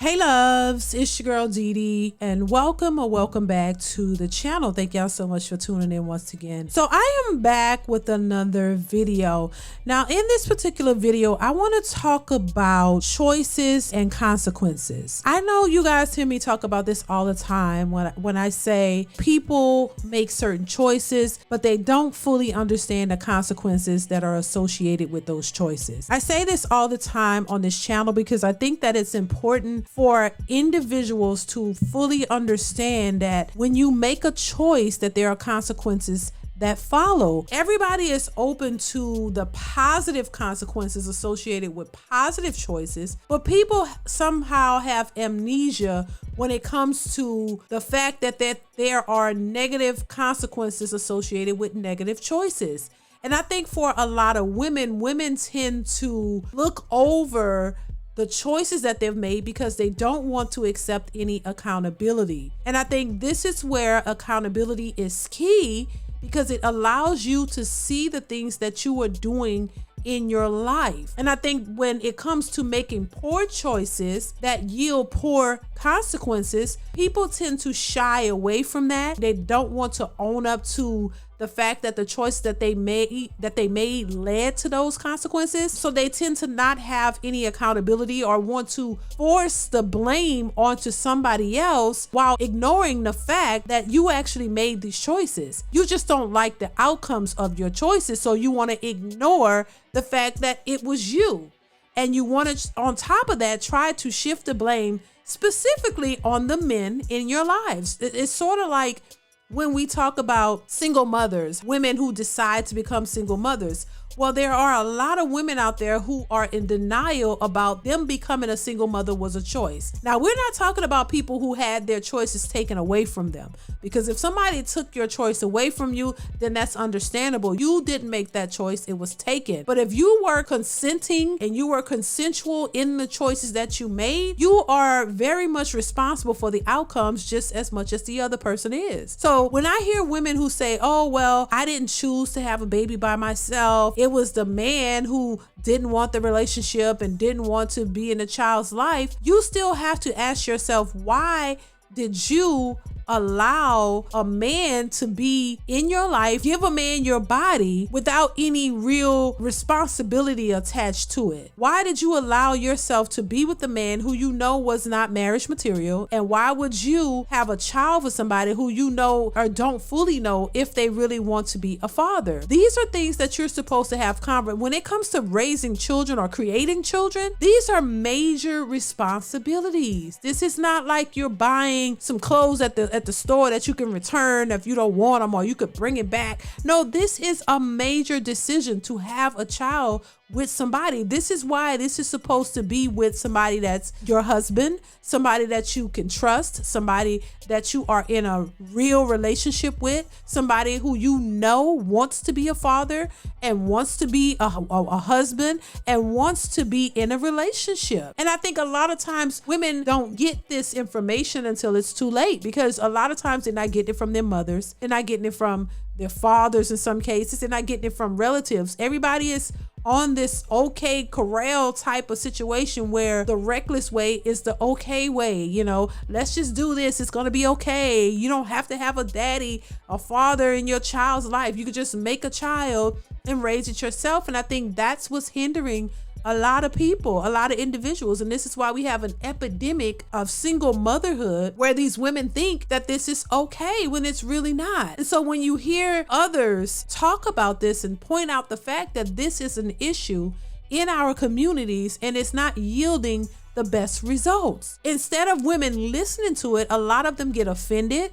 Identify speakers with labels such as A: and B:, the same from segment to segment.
A: Hey loves, it's your girl DeeDee, and welcome back to the channel. Thank y'all so much for tuning in once again. So I am back with another video. Now in this particular video, I want to talk about choices and consequences. I know you guys hear me talk about this all the time when I say people make certain choices, but they don't fully understand the consequences that are associated with those choices. I say this all the time on this channel because I think that it's important for individuals to fully understand that when you make a choice that there are consequences that follow. Everybody is open to the positive consequences associated with positive choices, but people somehow have amnesia when it comes to the fact that there are negative consequences associated with negative choices. And I think for a lot of women tend to look over the choices that they've made because they don't want to accept any accountability. And I think this is where accountability is key, because it allows you to see the things that you are doing in your life. And I think when it comes to making poor choices that yield poor consequences, people tend to shy away from that. They don't want to own up to the fact that the choice that they made led to those consequences. So they tend to not have any accountability or want to force the blame onto somebody else while ignoring the fact that you actually made these choices. You just don't like the outcomes of your choices, so you want to ignore the fact that it was you. And you want to, on top of that, try to shift the blame specifically on the men in your lives. It's sort of like when we talk about single mothers, women who decide to become single mothers. Well, there are a lot of women out there who are in denial about them becoming a single mother was a choice. Now, we're not talking about people who had their choices taken away from them, because if somebody took your choice away from you, then that's understandable. You didn't make that choice, it was taken. But if you were consenting and you were consensual in the choices that you made, you are very much responsible for the outcomes just as much as the other person is. So when I hear women who say, oh, well, I didn't choose to have a baby by myself, it was the man who didn't want the relationship and didn't want to be in the child's life, you still have to ask yourself, why did you allow a man to be in your life, give a man your body without any real responsibility attached to it? Why did you allow yourself to be with a man who you know was not marriage material? And why would you have a child with somebody who you know or don't fully know if they really want to be a father? These are things that you're supposed to have conversation. When it comes to raising children or creating children, these are major responsibilities. This is not like you're buying some clothes at the store that you can return if you don't want them, or you could bring it back. No, this is a major decision to have a child with somebody. This is why this is supposed to be with somebody that's your husband, somebody that you can trust, somebody that you are in a real relationship with, somebody who you know wants to be a father and wants to be a husband and wants to be in a relationship. And I think a lot of times women don't get this information until it's too late, because a lot of times they're not getting it from their mothers, they're not getting it from their fathers in some cases, they're not getting it from relatives. Everybody is on this okay corral type of situation where the reckless way is the okay way. You know, let's just do this, it's gonna be okay. You don't have to have a daddy, a father in your child's life. You could just make a child and raise it yourself. And I think that's what's hindering a lot of people, a lot of individuals. And this is why we have an epidemic of single motherhood, where these women think that this is okay when it's really not. And so when you hear others talk about this and point out the fact that this is an issue in our communities and it's not yielding the best results, instead of women listening to it, a lot of them get offended.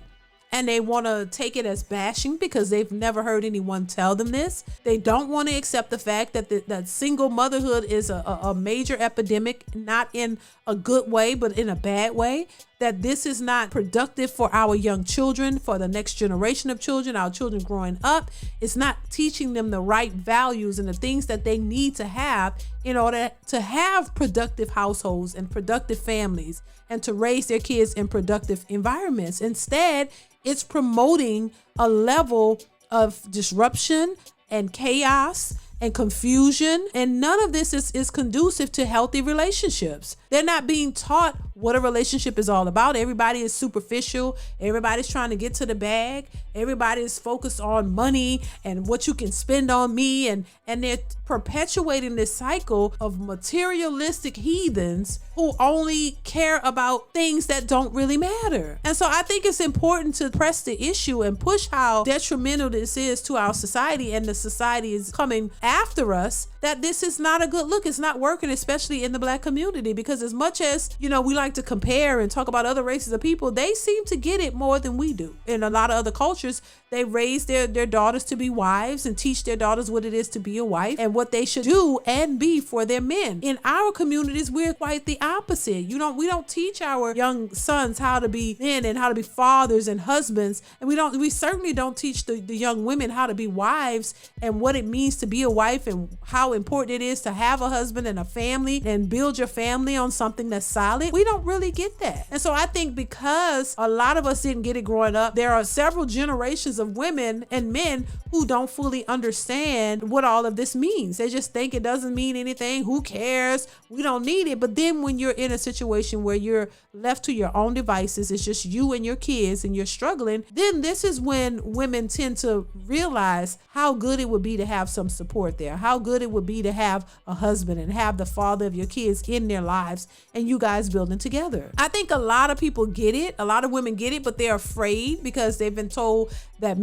A: And they want to take it as bashing because they've never heard anyone tell them this. They don't want to accept the fact that that single motherhood is a major epidemic, not in a good way, but in a bad way. That this is not productive for our young children, for the next generation of children, our children growing up. It's not teaching them the right values and the things that they need to have in order to have productive households and productive families and to raise their kids in productive environments. Instead, it's promoting a level of disruption and chaos and confusion, and none of this is conducive to healthy relationships. They're not being taught what a relationship is all about. Everybody is superficial. Everybody's trying to get to the bag. Everybody is focused on money and what you can spend on me. And they're perpetuating this cycle of materialistic heathens who only care about things that don't really matter. And so I think it's important to press the issue and push how detrimental this is to our society, and the society is coming after us, that this is not a good look. It's not working, especially in the Black community, because as much as, you know, we like to compare and talk about other races of people, they seem to get it more than we do. In a lot of other cultures, they raise their daughters to be wives and teach their daughters what it is to be a wife and what they should do and be for their men. In our communities, we're quite the opposite. We don't teach our young sons how to be men and how to be fathers and husbands, and we certainly don't teach the young women how to be wives and what it means to be a wife and how important it is to have a husband and a family and build your family on something that's solid. We don't really get that. And so I think because a lot of us didn't get it growing up, there are several generations of women and men who don't fully understand what all of this means. They just think it doesn't mean anything. Who cares? We don't need it. But then when you're in a situation where you're left to your own devices, it's just you and your kids and you're struggling, then this is when women tend to realize how good it would be to have some support there, how good it would be to have a husband and have the father of your kids in their lives and you guys building together. I think a lot of people get it. A lot of women get it, but they're afraid because they've been told that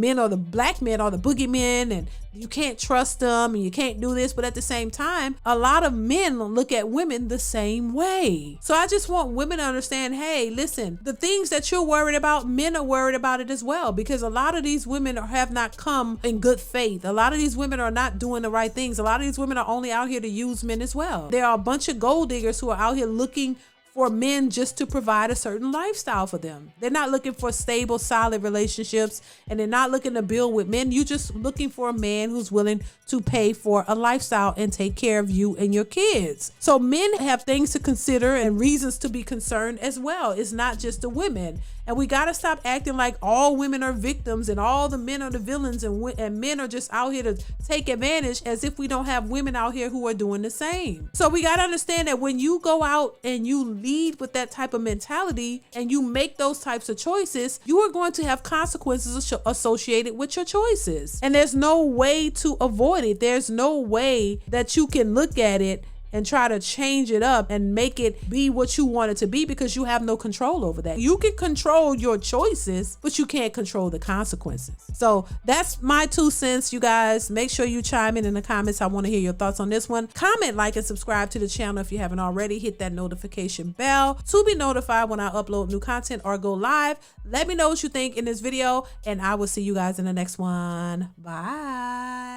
A: Black men are the boogeymen and you can't trust them and you can't do this. But at the same time, a lot of men look at women the same way. So I just want women to understand, hey, listen, the things that you're worried about, men are worried about it as well, because a lot of these women have not come in good faith. A lot of these women are not doing the right things. A lot of these women are only out here to use men as well. There are a bunch of gold diggers who are out here looking for men just to provide a certain lifestyle for them. They're not looking for stable, solid relationships, and they're not looking to build with men. You're just looking for a man who's willing to pay for a lifestyle and take care of you and your kids. So men have things to consider and reasons to be concerned as well. It's not just the women. And we got to stop acting like all women are victims and all the men are the villains and men are just out here to take advantage, as if we don't have women out here who are doing the same. So we got to understand that when you go out and you lead with that type of mentality and you make those types of choices, you are going to have consequences associated with your choices. And there's no way to avoid it. There's no way that you can look at it and try to change it up and make it be what you want it to be, because you have no control over that. You can control your choices, but you can't control the consequences. So that's my 2 cents, you guys. Make sure you chime in the comments. I want to hear your thoughts on this one. Comment, like, and subscribe to the channel if you haven't already. Hit that notification bell to be notified when I upload new content or go live. Let me know what you think in this video, and I will see you guys in the next one. Bye.